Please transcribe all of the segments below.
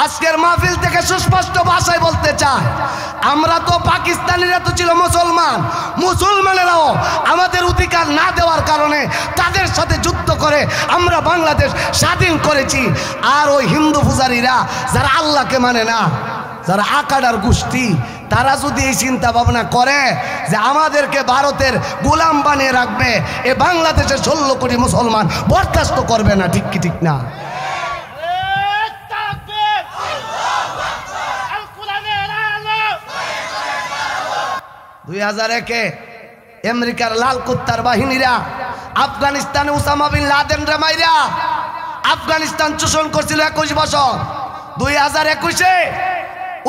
আজকের মাহফিল থেকে সুস্পষ্ট ভাষায় বলতে চাই, আমরা তো পাকিস্তানিরা তো ছিল মুসলমান, মুসলমানেরাও আমাদের অধিকার না দেওয়ার কারণে তাদের সাথে যুদ্ধ করে আমরা বাংলাদেশ স্বাধীন করেছি। আর ওই হিন্দু পূজারীরা যারা আল্লাহকে মানে না, যারা আকাডার গোষ্ঠী, তারা যদি এই চিন্তা ভাবনা করে যে আমাদেরকে ভারতের গোলাম বানিয়ে রাখবে, এ বাংলাদেশের 16 কোটি মুসলমান বরদাস্ত করবে না। ঠিক কি ঠিক না? 2001-এ আমেরিকার লাল কুত্তার বাহিনীরা আফগানিস্তানে ওসামা বিন লাদেনরে মাইরা আফগানিস্তান শোষণ করছিল 21 বছর। 2021-এ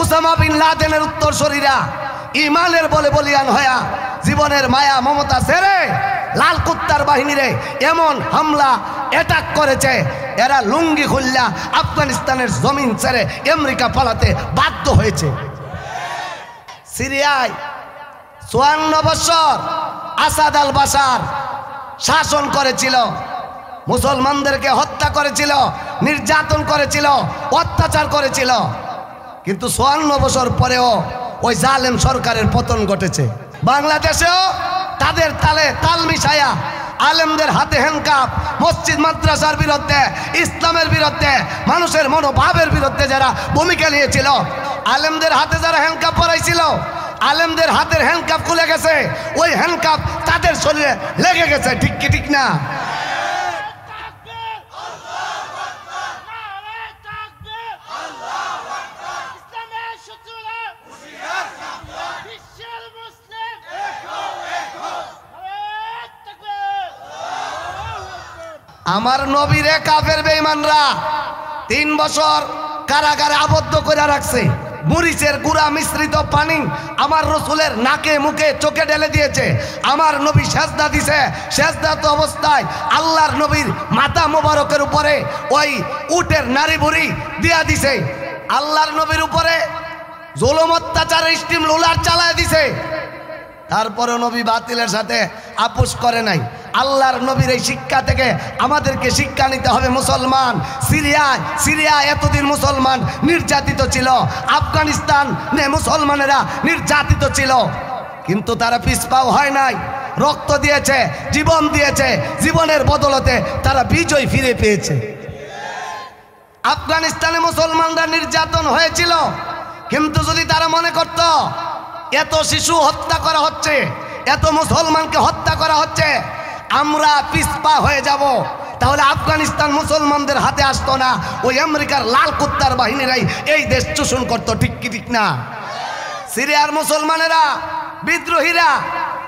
ওসামা বিন লাদেনের উত্তরসূরিরা ইমানের বলে বলিয়ান হয়া জীবনের মায়া মমতা ছেড়ে লাল কুত্তার বাহিনীরে এমন হামলা অ্যাটাক করেছে, এরা লুঙ্গি খুললা আফগানিস্তানের জমিন ছেড়ে আমেরিকা পালাতে বাধ্য হয়েছে। সিরিয়ায় 54 বছর আসাদ আল বাশার শাসন করেছিল, মুসলমানদেরকে হত্যা করেছিল, নির্যাতন করেছিল, অত্যাচার করেছিল, কিন্তু 54 বছর পরেও ওই জালেম সরকারের পতন ঘটেছে। বাংলাদেশেও তাদের তাল মিশায়া আলেমদের হাতে হ্যান্ডকাপ, মসজিদ মাদ্রাসার বিরুদ্ধে, ইসলামের বিরুদ্ধে, মানুষের মনোভাবের বিরুদ্ধে যারা ভূমিকা নিয়েছিল, আলেমদের হাতে যারা হ্যান্ডকাপ পরাইছিল, আলেমদের হাতের হ্যান্ডকাপ খুলে গেছে, ওই হ্যান্ডকাপ তাদের শরীরে লেগে গেছে। ঠিক কি ঠিক না? আমার নবীরে কাফের বেঈমানরা 3 বছর কারাগারে আবদ্ধ করে রাখছে, মরিচের গুঁড়া মিশ্রিত পানি আমার রসুলের নাকে মুখে চোখে ঢেলে দিয়েছে, আমার নবী সেজদা দিছে, সেজদাত অবস্থায় আল্লাহর নবীর মাথা মোবারকের উপরে ওই উটের নারী বুড়ি দিয়া দিছে, আল্লাহর নবীর উপরে জুলুম অত্যাচার স্টিম রোলার চালায় দিছে। তারপরে নবী বাতিলের সাথে আপোষ করে নাই। আল্লাহর নবীর এই শিক্ষা থেকে আমাদেরকে শিক্ষা নিতে হবে। মুসলমান সিরিয়া এতদিন মুসলমান নির্যাতিত ছিল, আফগানিস্তান মুসলমানেরা নির্যাতিত ছিল, কিন্তু তারা পিছপাও হয় নাই, রক্ত দিয়েছে, জীবন দিয়েছে, জীবনের বদলতে তারা বিজয় ফিরে পেয়েছে। আফগানিস্তানে মুসলমানরা নির্যাতন হয়েছিল, কিন্তু যদি তারা মনে করত এত শিশু হত্যা করা হচ্ছে, এত মুসলমানকে হত্যা করা হচ্ছে, আমরা পিছপা হয়ে যাব, তাহলে আফগানিস্তান মুসলমানদের হাতে আসতো না, ওই আমেরিকার লাল কুত্তার বাহিনীরাই এই দেশ শোষণ করতো। ঠিক কি ঠিক না? সিরিয়ার মুসলমানেরা, বিদ্রোহীরা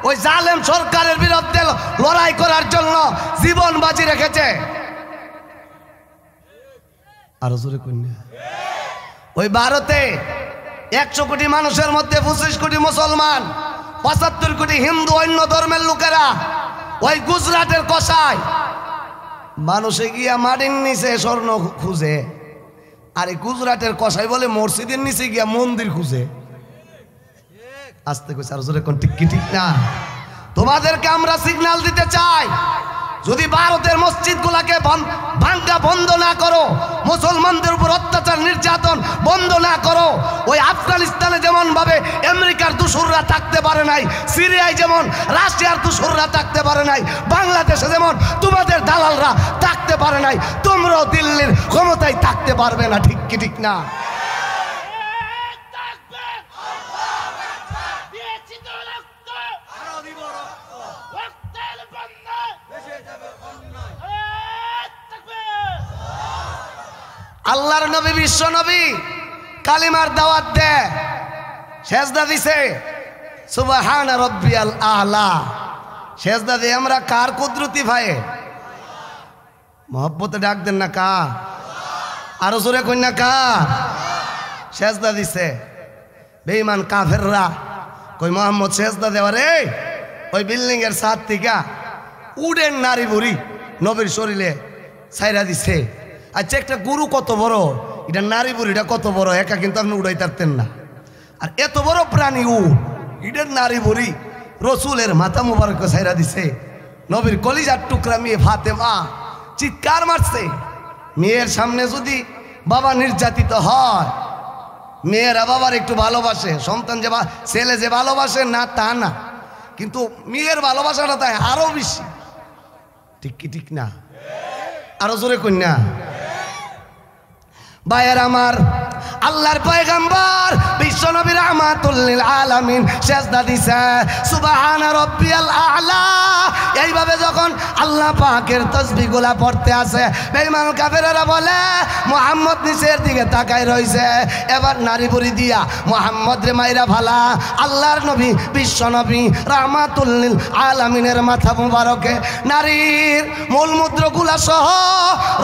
ওই জালেম সরকারের বিরুদ্ধে লড়াই করার জন্য জীবন বাজি রেখেছে। আরো জোরে কন্যা, ওই ভারতে 100 কোটি মানুষের মধ্যে 25 কোটি মুসলমান, 75 কোটি হিন্দু, অন্য ধর্মের লোকেরা। ওই গুজরাটের কসাই মানুষে গিয়া মাটির নিচে স্বর্ণ খুঁজে, আর এই গুজরাটের কসাই বলে মসজিদের নিচে গিয়া মন্দির খুঁজে। আসতে কইছে, আর জোরে কোন ঠিক কি ঠিক না? তোমাদেরকে আমরা সিগন্যাল দিতে চাই, যদি ভারতের মসজিদগুলোকে ভাঙা বন্ধ না করো, মুসলমানদের উপর অত্যাচার নির্যাতন বন্ধ না করো, ওই আফগানিস্তানে যেমন ভাবে আমেরিকার দোসররা থাকতে পারে নাই, সিরিয়ায় যেমন রাশিয়ার দোসররা থাকতে পারে নাই, বাংলাদেশে যেমন তোমাদের দালালরা থাকতে পারে নাই, তোমরাও দিল্লির ক্ষমতায় থাকতে পারবে না। ঠিক কি ঠিক না? আল্লাহর নবী, বিশ্ব নবী কালিমার দাওয়াত দেয়, সেজদা দিছে, সুবহান রাব্বিয়াল আলা। সেজদা দিয়ে আমরা কার কুদরতি ভাই মহব্বতে ডাক দেন না? কা আরো জোরে কন্যা কা? সেজদা দিছে। বেঈমান কাফেররা কই মোহাম্মদ সেজদা দেওয়ারে ওই বিল্ডিং এর ছাদ থেকে উডেন নারী বুড়ি নবীর শরীরে ছাইরা দিছে। আচ্ছা, একটা গরু কত বড়, এটা নারী বুড়িটা কত বড়, একা কিন্তু আপনি উড়াই পারতেন না। আর এত বড় প্রাণী এটা নারী বুড়ি রসুলের মাথা মুবারক ছাইরা দিছে। নবীর কলিজার টুকরা মেয়ে ফাতেমা চিৎকার মারছে। মেয়ের সামনে যদি বাবা নির্যাতিত হয়। মেয়েরা বাবার একটু ভালোবাসে, সন্তান যে ছেলে যে ভালোবাসে না তা না, কিন্তু মেয়ের ভালোবাসাটা তাই আরো বেশি। ঠিক কি ঠিক না? আরো জোরে কন্যা ভাইয়ের আমার, আল্লাহর পয়গম্বর বিশ্বনবী রাহমাতুল লিল আলামিন সিজদা দিছে সুবহান রাব্বিয়াল আ'লা। এইভাবে যখন আল্লাহ পাকের তাসবিহগুলা পড়তে আছে, বেঈমান কাফেররা বলে মুহাম্মদ নিচের দিকে তাকায় রইছে, এবার নারী বুড়ি দিয়া মুহাম্মদ রে মাইরা ভালা। আল্লাহর নবী বিশ্বনবী রাহমাতুল লিল আলামিনের মাথা মুবারকে নারীর মূলমূত্রগুলা সহ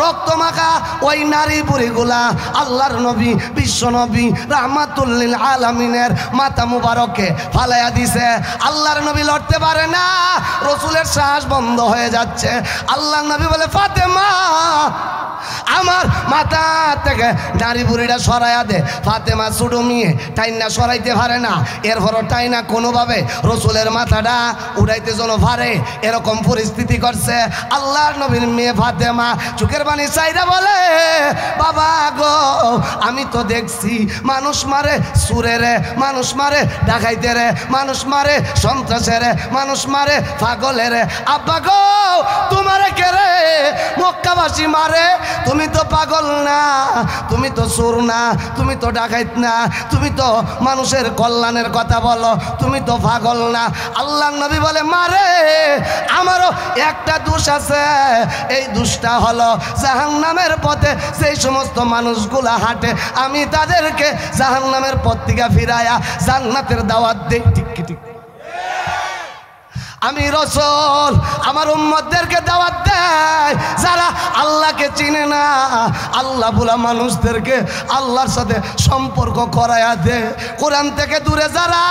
রক্তমাখা ওই নারী বুড়িগুলা আল্লাহর নবী বিশ্বনবী রাহমাতুল লিল আলামিনের মাথা মুবারকে ফালাইয়া দিছে। আল্লাহর নবী লড়তে পারে না, রাসূলের শ্বাস বন্ধ হয়ে যাচ্ছে। আল্লাহর নবী বলে ফাতেমা আমার মাথা থেকে নারী বুড়িটা সরাইয়া দে। ফাতেমা ছোট মেয়ে, টাইনা সরাইতে পারে না, এরপরও টাইনা কোনোভাবে রাসূলের মাথাটা উড়াইতে যেন পারে এরকম পরিস্থিতি করছে। আল্লাহর নবীর মেয়ে ফাতেমা চোখের পানি চাইরা বলে বাবা গো, আমি তো দেখছি মানুষ মারে সুরে রে, মানুষ মারে ডাকাইতে রে, মানুষ মারে সন্ত্রাসে রে, মানুষ মারে পাগলে রে। আব্বা গো তোমারে কে রে মক্কাবাসী মারে? তুমি তো পাগল না, তুমি তো সুর না, তুমি তো ডাকাইত না, তুমি তো মানুষের কল্যাণের কথা বলো, তুমি তো পাগল না। আল্লাহর নবী বলে মারে, আমারও একটা দোষ আছে, এই দোষটা হলো জাহান্নামের পথে সেই সমস্ত মানুষগুলা হাঁটে, আমি তাদেরকে জাহান্নামের পথ থেকে ফিরায়া জান্নাতের দাওয়াত দেই। ঠিক ঠিক, আমি রাসূল আমার উম্মতদেরকে দাওয়াত দেয় যারা আল্লাহকে চিনে না, আল্লাহ বলা মানুষদেরকে আল্লাহর সাথে সম্পর্ক করায়া দে। কোরআন থেকে দূরে যারা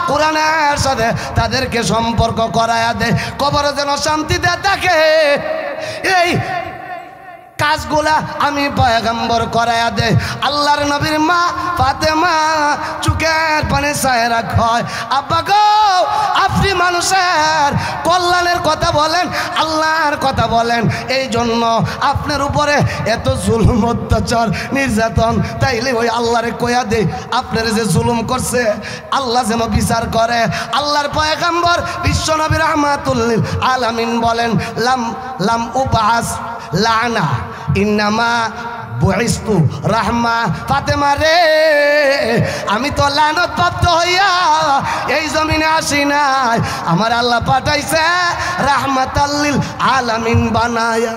কোরআনের সাথে তাদেরকে সম্পর্ক করায়া দে, কবরে যেন শান্তিতে থাকে। এই কাজগুলা আমি পয়গম্বর করায়া দে। আল্লাহর নবীর মা ফাতেমা চোখের পানি ছায়া কয় আব্বা গো, আপনি মানুষের কল্যাণের কথা বলেন, আল্লাহর কথা বলেন, এই জন্য আপনার উপরে এত জুলুম অত্যাচার নির্যাতন, তাইলে ওই আল্লাহরে কয়া দে আপনার যে জুলুম করছে আল্লাহ যেন বিচার করে। আল্লাহর পয়গম্বর বিশ্বনবী রাহমাতুল লিল আলামিন বলেন লাম লাম উবাস লানা ইন্নামা বুইস্তু রাহমা। ফাতেমা রে, আমি তো লানত প্রাপ্ত হইয়া এই জমিনে আসি নাই, আমার আল্লাহ পাঠাইছে রাহমাতাল লিল আলামিন বানায়া।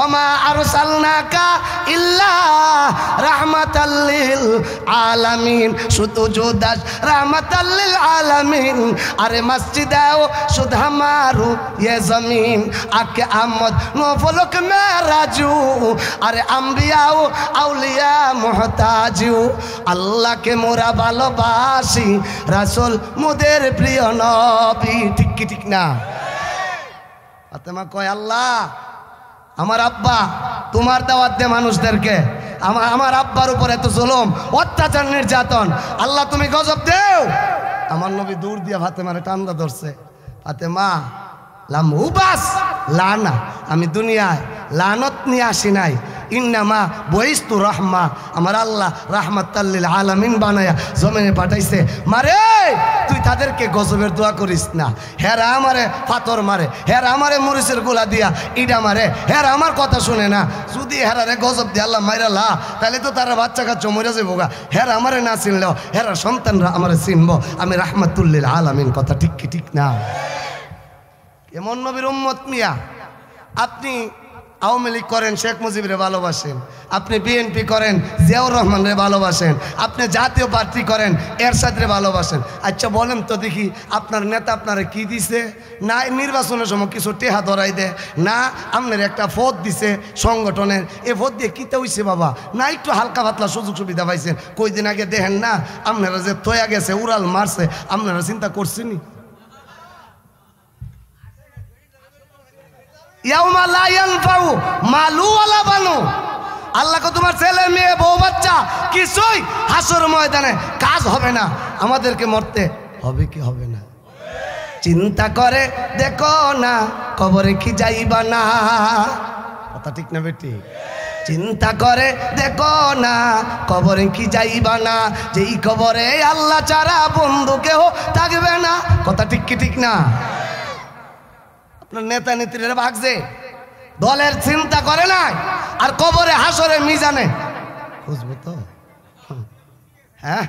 ওমা আরসালনাকা ইল্লা রাহমাতাল লিল আলামিন, শুধু জুদাস রাহমাতাল লিল আলামিন। আরে মসজিদাও শুধু আমারু ये जमीन आके आमद नो फलक में राजू। अरे अम्बियाओ आउलिया मोहताजू, আল্লাহ কে মোরা ভালোবাসি, রাসূল মোদের প্রিয় নবী। ঠিক কি ঠিক না? ফাতেমা কয় আল্লাহ আমার আব্বা তোমার দাওয়াত দে মানুষদেরকে, আমার আব্বার উপর এত জুলুম অত্যাচার নির্যাতন, আল্লাহ তুমি গজব দেও। আমার নবী দূর দিয়া ফাতেমারে টান্দা ধরছে। ফাতেমা লাম উবাস লানা, আমি দুনিয়ায় লানত নিয়ে আসি নাই, ইন্নামা বইস্তু রাহমা, আমার আল্লাহ রাহমাতাল লিল আলামিন বানায়া জমিনে পাঠাইছে। মারে তুই তাদেরকে গজবের দোয়া করিস না, হেরা আমারে পাথর মারে, হেরা আমারে মরিচের গোলা দিয়া ইডা মারে, হেরা আমার কথা শুনে না। যদি হেরারে গজব দিয়ে আল্লাহ মাইরালা তাহলে তো তারা বাচ্চা কাচ্চা মরে যাবো গা। হেরা আমারে না চিনলেও হেরা সন্তানরা আমারে চিনবো, আমি রাহমাতুল লিল আলামিন। কথা ঠিক কি ঠিক না? এমন নবীর উম্মত মিয়া, আপনি আওয়ামী লীগ করেন শেখ মুজিবরে ভালোবাসেন, আপনি বিএনপি করেন জিয়াউর রহমানরে ভালোবাসেন, আপনি জাতীয় পার্টি করেন এরশাদরে ভালোবাসেন। আচ্ছা বলেন তো দেখি, আপনার নেতা আপনারা কি দিছে? না নির্বাচনের সময় কিছু টেহা ধরাই দেয়, না আপনার একটা পদ দিছে সংগঠনের, এ পদ দিয়ে কীতে হইছে বাবা? না একটু হালকা পাতলা সুযোগ সুবিধা পাইছেন? কয়দিন আগে দেখেন না আপনারা যে তৈয়া গেছে উড়াল মারছে, আপনারা চিন্তা করছেনি? আল্লাহকে তোমার ছেলে মেয়ে বউ বাচ্চা কিছুই হাসর ময়দানে কাজ হবে না, আমাদেরকে মরতে হবে কি হবে না? চিন্তা করে দেখো না কবরে কি যাইবা না। কথা ঠিক না বেটি? চিন্তা করে দেখো না কবরে কি যাইবা না, যেই কবরে আল্লাহ ছাড়া বন্ধু কেউ থাকবে না। কথা ঠিক কি ঠিক না? আপনার নেতা নেত্রীরা ভাগছে, দলের চিন্তা করে না, আর কবরে হাসরে মিজানে বুঝবো তো। হ্যাঁ,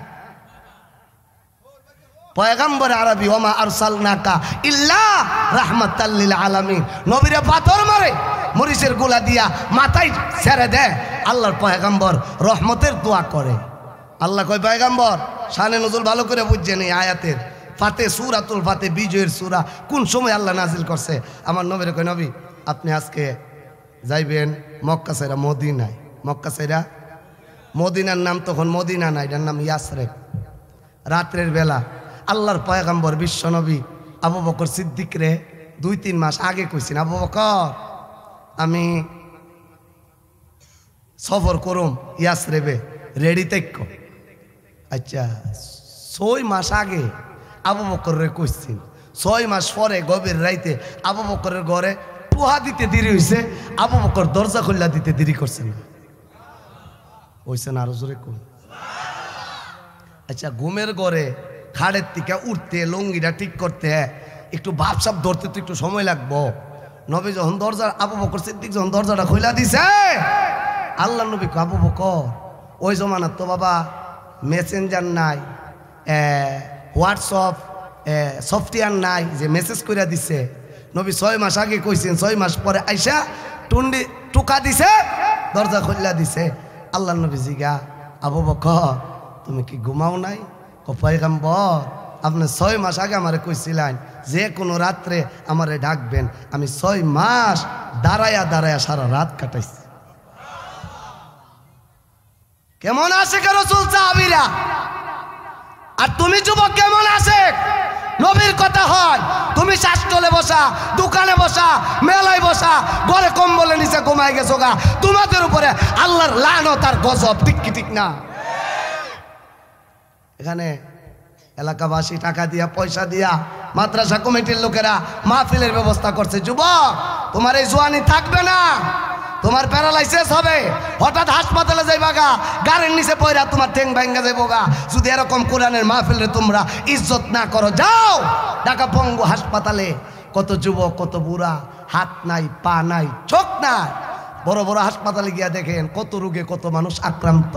পয়গম্বর আরবি ওমা আরসালনাকা ইল্লা রাহমাতাল লিল আলামিন, নবীরে পাথর মারে মরিচের গোলা দিয়া মাথায় ছেড়ে দেয়, আল্লাহর পয়গম্বর রহমতের দোয়া করে। আল্লাহ কয় পয়গম্বর শানে নজুল ভালো করে বুঝছেন এই আয়াতের। ফাতে সূরাতুল ফাতে বিজয়ের সূরা কোন সময় আল্লাহ নাজিল করছে? আমার নবীরে কয় নবী আপনি আজকে যাইবেন মক্কা সাইরা মদিনায়। মক্কা সাইরা মদিনার নাম তখন মদিনা না, এটার নাম ইয়াসরেব। রাত্রের বেলা আল্লাহর পয়গম্বর বিশ্ব নবী আবু বকর সিদ্দিক রে 2-3 মাস আগে কইছেন, আবু বকর আমি সফর করুম ইয়াসরেবে, রেডি থাকো। আচ্ছা 6 মাস আগে আবু বকর রে কইছেন, 6 মাস পরে গভীর রাইতে আবু বকরের ঘরে টুহা দিতে দেরি হয়েছে, আবু বকর দরজা খুললা দিতে দেরি করছে না, হইছে না? আরো জোরে কোন? আচ্ছা ঘুমের ঘরে খাড়ের থেকে উঠতে লঙ্গিটা ঠিক করতে একটু ভাবসাব ধরতে তো একটু সময় লাগবো। নবী যখন দরজা আবু বকর সিদ্দিক যখন দরজাটা খুলা দিছে, আল্লাহ নবী আবু বকর ওই জমানার তো বাবা মেসেঞ্জার নাই, হোয়াটসঅ্যাপ সফটওয়্যার নাই যে মেসেজ করে দিছে। নবী 6 মাস আগে কইছেন, 6 মাস পরে আইসা টুন্ডি টুকা দিছে, দরজা খুললা দিছে। আল্লাহ নবী জিগা আবু বকর তুমি কি ঘুমাও নাই? পয়গম্বর আপনি 6 মাস আগে আমারে কইছিলেন যে কোনো রাত্রে আমারে ডাকবেন, আমি 6 মাস দাঁড়ায়া দাঁড়ায়া সারা রাত কাটাইছি। কেমন আছে কে রাসূল সাহাবীরা? আর তুমি যুবক কেমন আছে? নবীর কথা হয়, তুমি শাসতলে বসা, দোকানে বসা, মেলায় বসা, ঘরে কম্বলের নিচে ঘুমাই গেছো গা, তোমাদের উপরে আল্লাহর লানত আর গজব, ঠিক কি ঠিক না? এখানে এলাকাবাসী টাকা দিয়া পয়সা দিয়া মাদ্রাসা কমিটির লোকেরা মাহফিলের ব্যবস্থা করছে। যুবক তোমার এই জোয়ানি থাকবে না, তোমার প্যারালাইসিস হবে, হঠাৎ হাসপাতালে যাইবা গা, গাড়ির নিচে পয়রা তোমার ঠ্যাং ভাঙ্গা যাইবো গা, যদি এরকম কোরআনের মাহফিলে তোমরা ইজ্জত না করো। যাও ঢাকা পঙ্গু হাসপাতালে কত যুবক কত বুড়া, হাত নাই পা নাই চোখ নাই, বড় বড় হাসপাতালে গিয়া দেখেন কত রোগে কত মানুষ আক্রান্ত।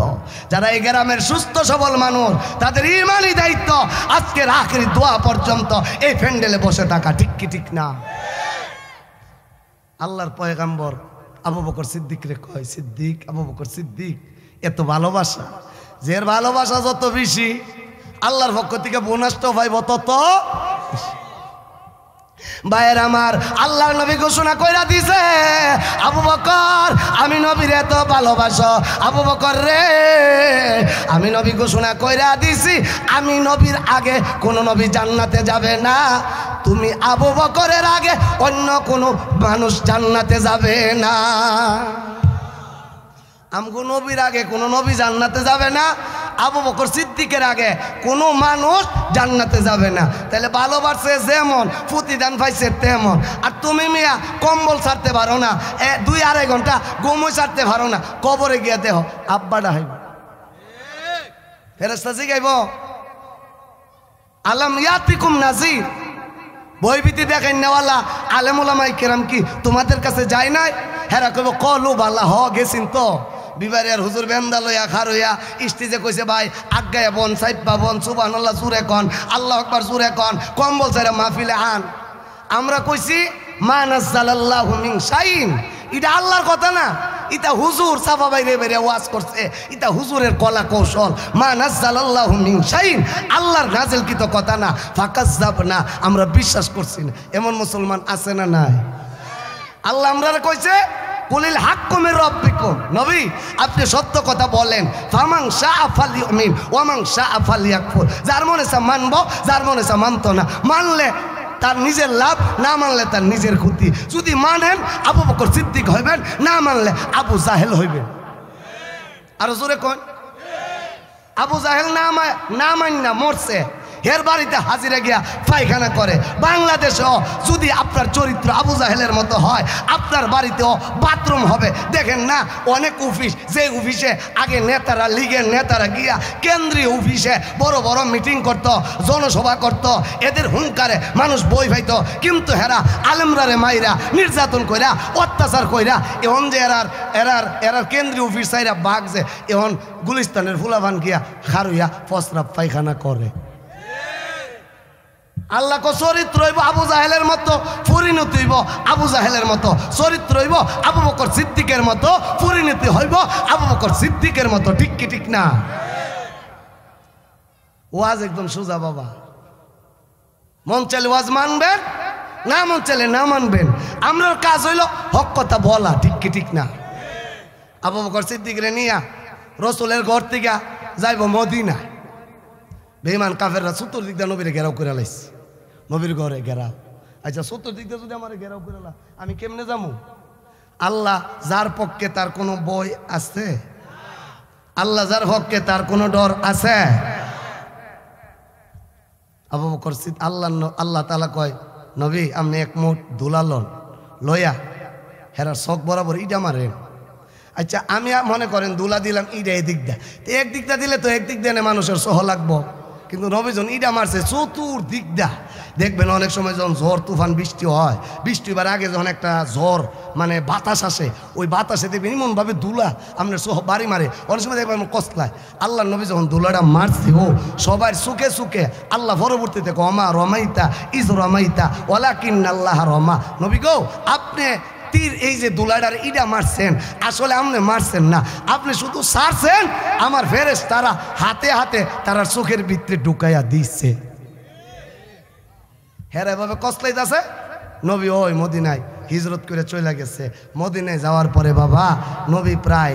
যারা এই গ্রামের সুস্থ সবল মানুষ, তাদের ইমানি দায়িত্ব আজকের আখেরি দোয়া পর্যন্ত এই প্যান্ডেলে বসে থাকা, ঠিক কি ঠিক না? আল্লাহর পয়গম্বর আবু বকর সিদ্দিক রে কয়, সিদ্দিক আবু বকর সিদ্দিক এত ভালোবাসা, যে ভালোবাসা যত বেশি আল্লাহর পক্ষ থেকে বোনাস তো পাইব তত। ভাইয়ের আমার, আল্লাহর নবী ঘোষণা কইরা দিছে, আবু বকর আমি নবীর এত ভালোবাসো, আবু বকর রে আমি নবী ঘোষণা কইরা দিছি, আমি নবীর আগে কোন নবী জান্নাতে যাবে না, তুমি আবু বকরের আগে অন্য কোন মানুষ জান্নাতে যাবে না। আমগো নবীর আগে কোন নবী জান্নাতে যাবে না, আবু বকর সিদ্দিকের আগে কোনো মানুষ জান্নাতে যাবে না। তাহলে ভালোবাসে যেমন, প্রতিদান পাইছে তেমন। আর তুমি মিয়া কম্বল ছাড়তে পারো না, 2-2.5 ঘন্টা ঘুমই ছাড়তে পারো না, কবরে গিয়া দেহ আব্বাটা হইব, ফেরেশতা জিগাইব আলাম ইয়াতিকুম নাজির, বইবিতি দেখেন নেওয়ালা আলেম ওলামায়ে কেরাম কি তোমাদের কাছে যায় নাই? হেরা কইব কলু বালা হ গেছিন তো, বিবারের হুজুর বেন্দা লইয়া খার হইয়া স্টেজে কইছে ভাই আজ্ঞায় বন সাইপা বন সুবহানাল্লাহ জুরে কন, আল্লাহু আকবার জুরে কন, কম্বল ছাইরা মাহফিলে আন। আমরা কইছি মা নাযালাল্লাহু মিন শাইইন, এটা আল্লাহর কথা না, এটা হুজুর সাফা বাইরে বাইরে ওয়াজ করছে, এটা হুজুরের কলা কৌশল। মা নাযালাল্লাহু মিন শাইইন, আল্লাহর নাজিলকৃত কথা না। ফাকাজ্জাবনা, আমরা বিশ্বাস করছি না। এমন মুসলমান আছে না নাই? আল্লাহ আমরারে কইছে কুলিল হাক্কু মির রাব্বিকুম, নবী আপনি সত্য কথা বলেন, ফামান শাআ ফালিউমিন ওয়া মান শাআ ফালিয়াকফুর, যার মনে চা মানবো, যার মনে চা মানতো না, মানলে তার নিজের লাভ, না মানলে তার নিজের ক্ষতি। যদি মানেন আবু বকর সিদ্দিক হইবেন, না মানলে আবু জাহেল হইবেন। আর জোরে কোন আবু জাহেল না মাইন্না মরছে, এর বাড়িতে হাজিরা গিয়া পায়খানা করে। বাংলাদেশেও যদি আপনার চরিত্র আবু জাহেলের মতো হয়, আপনার বাড়িতেও বাথরুম হবে। দেখেন না অনেক অফিস, যে অফিসে আগে নেতারা, লীগের নেতারা গিয়া কেন্দ্রীয় অফিসে বড় বড় মিটিং করত, জনসভা করত, এদের হুঙ্কারে মানুষ বই পাইত, কিন্তু হেরা আলেমরারে মাইরা নির্যাতন কইরা অত্যাচার কইরা এখন যে এরার কেন্দ্রীয় অফিস চাইরা বাঘ যে এখন গুলিস্তানের ফুলাভান গিয়া খারুইয়া ফসরাব পায়খানা করে। আল্লাহ কো চরিত্র হইব আবু জাহেলের মতো, পরিণতি হইব আবু জাহেলের মতো। চরিত্র হইব আবু বকর সিদ্দিকের মতো, পরিণতি হইব আবু বকর সিদ্দিকের মতো। ঠিক কি ঠিক না? ওয়াজ একদম সোজা বাবা। মন চাইলে ওয়াজ মানবেন, না মন চাইলে না মানবেন। আমরার কাজ হইল হক কথা বলা। ঠিক কি ঠিক না? আবু বকর সিদ্দিকরে নিয়া রসুলের ঘর থেকে যাইব মদিনা। বেঈমান কাফেররা চতুর্দিক দিয়ে নবীরে ঘেরাও করে লাইছে। নবীর ঘরে ঘেরাও। আচ্ছা চতুর্দিক দিয়ে যদি আমার ঘেরাও করে লা, আমি কেমনে যাবো? আল্লাহ যার পক্ষে তার কোনো বই আছে? আল্লাহ যার পক্ষে তার কোনো ডর আছে? আবু বকর সিদ্দিক আল্লাহ তাআলা কয়, নবী আপনি এক মুঠ ধুলা লন, লইয়া হেরার চোখ বরাবর ইটা মারেন। আচ্ছা আমি মনে করেন দুলা দিলাম ইটা এদিক দা, তো একদিক দা দিলে তো একদিক দিয়ে মানুষের সহ লাগবো, কিন্তু নবীজন ইটা মারছে চতুর্দিক দা। দেখবেন অনেক সময় যখন ঝড় তুফান বৃষ্টি হয়, বৃষ্টি হবার আগে যখন একটা ঝড় মানে বাতাস আসে, ওই বাতাসে দেখবেন এমনভাবে দুলা আপনার সহ বাড়ি মারে, অনেক সময় দেখবেন কসলায়। আল্লাহ নবী যখন দুলাটা মারছি ও সবার সুখে সুখে আল্লাহ পরবর্তীতে অমা রমাইতা ইজ রমাইতা ওয়ালাকিন আল্লাহ রমা। নবী গো আপনি তীর এই যে দুলাডার ইডা মারছেন, আসলে আপনি মারছেন না, আপনি শুধু সারছেন, আমার ফেরেশতারা হাতে হাতে তারা চোখের ভিতরে ঢুকাইয়া দিচ্ছে। হেরা এভাবে কসলাইতেছে। নবী ওই মদিনায় হিজরত করে চলে গেছে। মদিনায় যাওয়ার পরে বাবা নবী প্রায়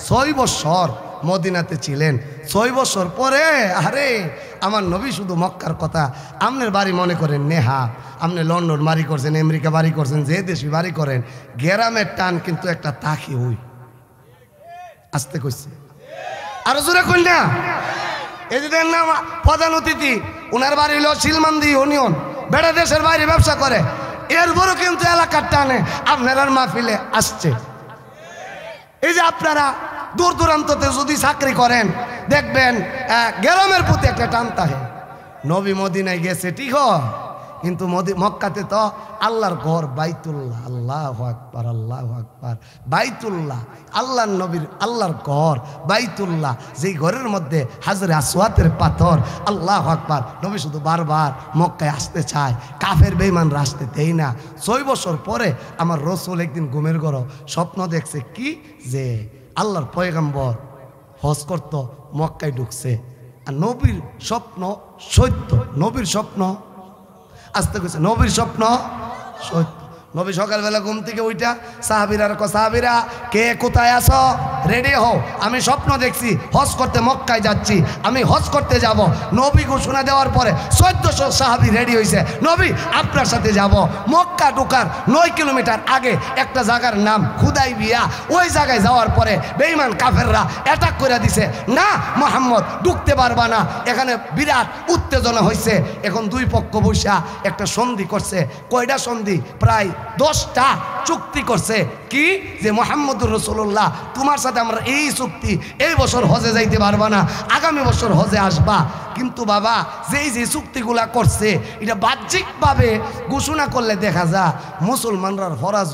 6 বছর মদিনাতে ছিলেন। 6 বছর পরে আরে আমার নবী শুধু মক্কার কথা। আপনার বাড়ি মনে করেন নেহা, আপনি লন্ডন বাড়ি করছেন, আমেরিকা বাড়ি করছেন, যে দেশে বাড়ি করেন, গ্রামের টান কিন্তু একটা তাকি হই। আসতে কইছে আরো জোরে কই না? এই যে দেন না প্রধান অতিথি, ওনার বাড়ি হলো শিলমান্দি ইউনিয়ন, বেড়া দেশের বাইরে ব্যবসা করে, এরপরও কিন্তু এলাকার টানে আপনার মাহফিলে আসছে। এই যে আপনারা দূর দূরান্ততে যদি চাকরি করেন, দেখবেন গ্রামের প্রতি একটা টান থাকে। নবী মদিনায় গেছে ঠিক হয়, কিন্তু মক্কাতে তো আল্লাহর ঘর বাইতুল্লাহ। আল্লাহু আকবার, আল্লাহু আকবার। বাইতুল্লাহ আল্লাহর নবীর আল্লাহর ঘর বাইতুল্লাহ, যেই ঘরের মধ্যে হাজরে আসওয়াতের পাথর। আল্লাহু আকবার। নবী শুধু বারবার মক্কায় আসতে চায়, কাফের বেঈমানরা আসতে দেয় না। 6 বছর পরে আমার রসুল একদিন ঘুমের ঘর স্বপ্ন দেখছে কি, যে আল্লাহর পয়গম্বর হজ করত, মক্কায় ঢুকছে। আর নবীর স্বপ্ন সত্য, নবীর স্বপ্ন আসতে গেছে, নবীর স্বপ্ন সত্য। নবী সকালবেলা ঘুম থেকে ওইটা সাহাবীরা কে কোথায় আসো, রেডি হও, আমি স্বপ্ন দেখছি হজ করতে মক্কায় যাচ্ছি, আমি হজ করতে যাব। নবী ঘোষণা দেওয়ার পরে 1400 সাহাবী রেডি হয়েছে, নবী আপনার সাথে যাব। মক্কা ঢোকার 9 কিলোমিটার আগে একটা জায়গার নাম হুদাইবিয়া, ওই জায়গায় যাওয়ার পরে বেঈমান কাফেররা অ্যাটাক করে দিছে, না মুহাম্মদ ঢুকতে পারবা না। এখানে বিরাট উত্তেজনা হয়েছে। এখন দুই পক্ষ বসা একটা সন্ধি করছে। কয়টা সন্ধি? প্রায় 10টা চুক্তি করছে। কি? যে মুহাম্মদুর রাসূলুল্লাহ তোমার সাথে আমরা এই চুক্তি, এই বছর হজে যাইতে পারবা না, আগামী বছর হজে আসবা। কিন্তু বাবা যেই যে চুক্তিগুলা করছে, এটা বাহ্যিকভাবে ঘোষণা করলে দেখা যায় মুসলমানরা ফরাজ।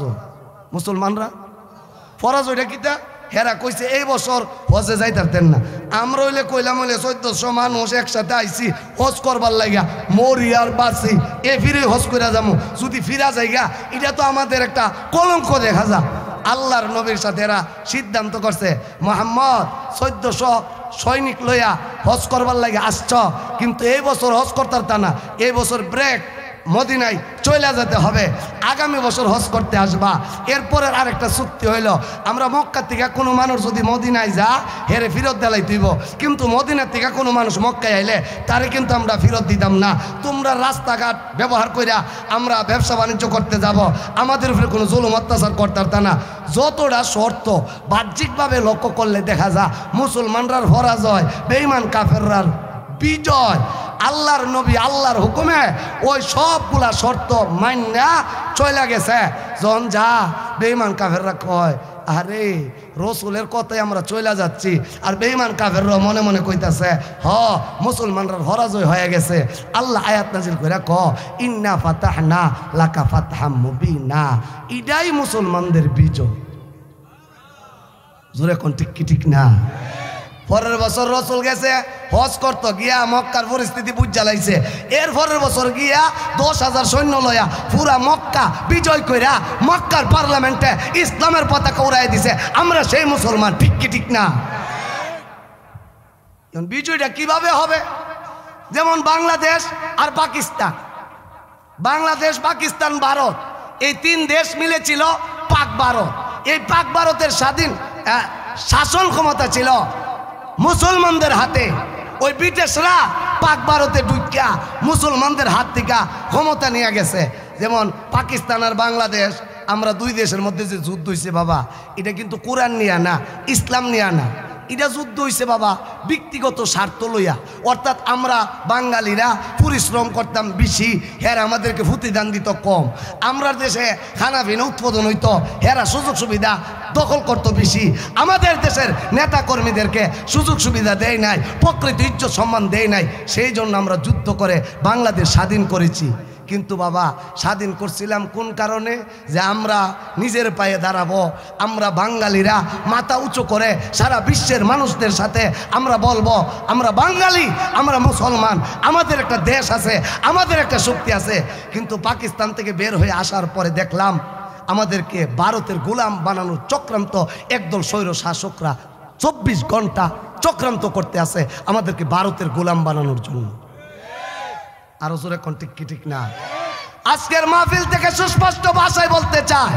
ওইটা কিতা? হেরা কইছে এই বছর হজে যাইতারতেন না। আমরা হইলে কইলাম হইলে 1400 মানুষ একসাথে আইছি হজ করবার লাগিয়া, মরি আর বাঁচি এ ফিরে হজ করে যাবো, যদি ফিরা যাইগা এটা তো আমাদের একটা কলঙ্ক দেখা যা। আল্লাহর নবীর সাথে এরা সিদ্ধান্ত করছে, মুহাম্মদ 1400 সৈনিক লইয়া হজ করবার লাগে আসছ, কিন্তু এই বছর হজ করতার তা না, এই বছর ব্রেক, মদিনায় চলে যেতে হবে, আগামী বছর হজ করতে আসবা। এরপরের আরেকটা চুক্তি হইল, আমরা মক্কা থেকে কোনো মানুষ যদি মদিনায় যা হেরে ফেরত দেলাই দিব, কিন্তু মদিনা থেকে কোনো মানুষ মক্কায় আইলে তারে কিন্তু আমরা ফেরত দিতাম না। তোমরা রাস্তাঘাট ব্যবহার কইরা আমরা ব্যবসা বাণিজ্য করতে যাব, আমাদের উপরে কোনো জুলুম অত্যাচার করতে না। যতটা শর্ত বাহ্যিকভাবে লক্ষ্য করলে দেখা যায় মুসলমানরার ফরাজ হয়, বেঈমান কাফেররার বিজয়। আল্লাহর নবী আল্লাহর হুকুমে ওই সবগুলা শর্ত মাইনা চলে গেছে। যখন যা বেঈমান কাফেররা কয় আরে রসুলের কথাই আমরা চলে যাচ্ছি, আর বেঈমান কাফেররা মনে মনে কইতাছে মুসলমানরা হরাজয় হয়ে গেছে। আল্লাহ আয়াত নাজিল করে ইন্না ফাতাহনা লাকা ফাতহাম মুবিনা, এটাই মুসলমানদের বিজয়। জোরে কোন ঠিক কি ঠিক না? পরের বছর রসুল গেছে হজ করতো, গিয়া মক্কার পরিস্থিতি বুঝ জ্বালাইছে। এর পরের বছর গিয়া 10,000 সৈন্য লয়া পুরা মক্কা বিজয় কইরা মক্কার পার্লামেন্টে ইসলামের পতাকা উড়াই দিছে। আমরা সেই মুসলমান, ঠিক কি ঠিক না? বিজয়টা কিভাবে হবে? যেমন বাংলাদেশ আর পাকিস্তান, বাংলাদেশ পাকিস্তান ভারত, এই 3 দেশ মিলেছিল পাক ভারত। এই পাক ভারতের স্বাধীন শাসন ক্ষমতা ছিল মুসলমানদের হাতে। ওই ব্রিটিশরা পাক ভারতে ঢুকিয়া মুসলমানদের হাত থেকে ক্ষমতা নিয়ে গেছে। যেমন পাকিস্তান আর বাংলাদেশ, আমরা 2 দেশের মধ্যে যে যুদ্ধ হয়েছে বাবা, এটা কিন্তু কোরআন নিয়ে না, ইসলাম নিয়ে না, এটা যুদ্ধ হয়েছে বাবা ব্যক্তিগত স্বার্থ লইয়া। অর্থাৎ আমরা বাঙালিরা পরিশ্রম করতাম বেশি, হেরা আমাদেরকে প্রতিদান দিত কম। আমরা দেশে খানা পিনা উৎপাদন হইতো, হেরা সুযোগ সুবিধা দখল করতো বেশি। আমাদের দেশের নেতা কর্মীদেরকে সুযোগ সুবিধা দেয় নাই, প্রকৃত ইজ্জত সম্মান দেয় নাই। সেই জন্য আমরা যুদ্ধ করে বাংলাদেশ স্বাধীন করেছি। কিন্তু বাবা স্বাধীন করছিলাম কোন কারণে? যে আমরা নিজের পায়ে দাঁড়াবো। আমরা বাঙালিরা মাথা উঁচু করে সারা বিশ্বের মানুষদের সাথে আমরা বলবো আমরা বাঙালি, আমরা মুসলমান, আমাদের একটা দেশ আছে, আমাদের একটা শক্তি আছে। কিন্তু পাকিস্তান থেকে বের হয়ে আসার পরে দেখলাম আমাদেরকে ভারতের গোলাম বানানোর চক্রান্ত একদল স্বৈর শাসকরা 24 ঘন্টা চক্রান্ত করতে আছে আমাদেরকে ভারতের গোলাম বানানোর জন্য। আরো জোরে কোন ঠিক কি ঠিক না? আজকের মাহফিল থেকে সুস্পষ্ট ভাষায় বলতে চাই,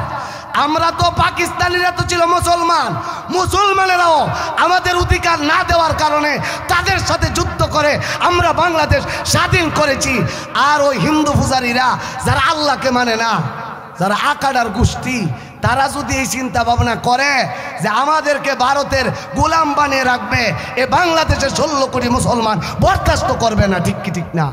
আমরা তো পাকিস্তানিরা তো ছিল মুসলমান, মুসলমানেরাও আমাদের অধিকার না দেওয়ার কারণে তাদের সাথে যুদ্ধ করে আমরা বাংলাদেশ স্বাধীন করেছি। আর ওই হিন্দু পূজারীরা যারা আল্লাহকে মানে না, যারা আকাডার গোষ্ঠী, তারা যদি এই চিন্তা ভাবনা করে যে আমাদেরকে ভারতের গোলাম বানিয়ে রাখবে, এ বাংলাদেশের 16 কোটি মুসলমান বরদাস্ত করবে না। ঠিক কি ঠিক না?